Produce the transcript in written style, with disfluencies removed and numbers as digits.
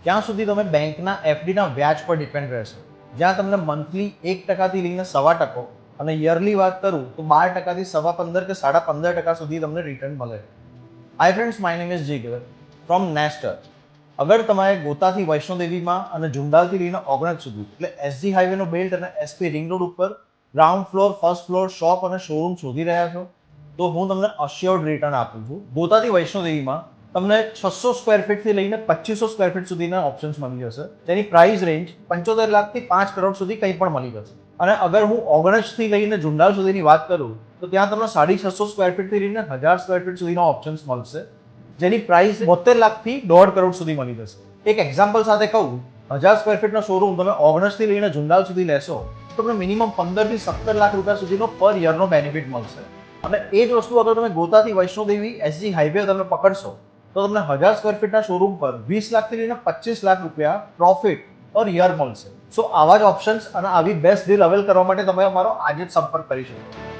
ત્યાં સુધી તમે બેંકના એફડીના વ્યાજ પર ડિપેન્ડ રહેશો, જ્યાં તમને મંથલી 1% લઈને 1.25% અને યરલી વાત કરું તો 12%થી 15.5% કે 15.5% સુધી તમને રિટર્ન મળે. Hi friends, my name is Jigar from Nestor. અગર તમારે ગોતાથી વૈષ્ણોદેવીમાં અને ઝુંડાલથી લઈને ઓગણજ સુધી એટલે એસજી હાઈવેનો બેલ્ટ અને એસપી રિંગ રોડ ઉપર ground floor, first floor, shop અને શોરૂમ શોધી રહ્યા છો તો હું તમને અશ્યોર્ડ રિટર્ન આપું છું. ગોતાથી વૈષ્ણોદેવીમાં તમને 600 સ્ક્વેર ફીટથી લઈને 2500 સ્ક્વેર ફીટ સુધીના ઓપ્શન્સ મળી જશે, જેની પ્રાઇસ રેન્જ 75 લાખથી 5 કરોડ સુધી કંઈ પણ મળી જશે. અને અગર હું ઓગણજથી લઈને ઝુંડાલ સુધીની વાત કરું તો ત્યાં તમને 650 સ્ક્વેર ફીટથી લઈને 1000 સ્ક્વેર ફીટ સુધીના ઓપ્શન્સ મળશે, જેની પ્રાઇસ 72 લાખથી 1.5 કરોડ સુધી મળી જશે. એક એક્ઝામ્પલ સાથે કહું, 1000 સ્ક્વેર ફીટનો શોરૂમ તમે ઓગણજથી લઈને ઝુંડાલ સુધી લેશો તો તમને મિનિમમ 15 થી 17 લાખ રૂપિયા સુધીનો પર યરનો બેનિફિટ મળશે. અને એ જ વસ્તુ અગર તમે ગોતાથી વૈષ્ણોદેવી એસજી હાઈવે તમે પકડશો તો તમને 1000 સ્ક્વેર ફીટના શોરૂમ પર 20 લાખથી લઈને 25 લાખ રૂપિયા પ્રોફિટ પર યર મળશે. સો આવા જ ઓપ્શન્સ અને આવી બેસ્ટ ડીલ અવેલ કરવા માટે તમે અમારો આજે જ સંપર્ક કરી શકો.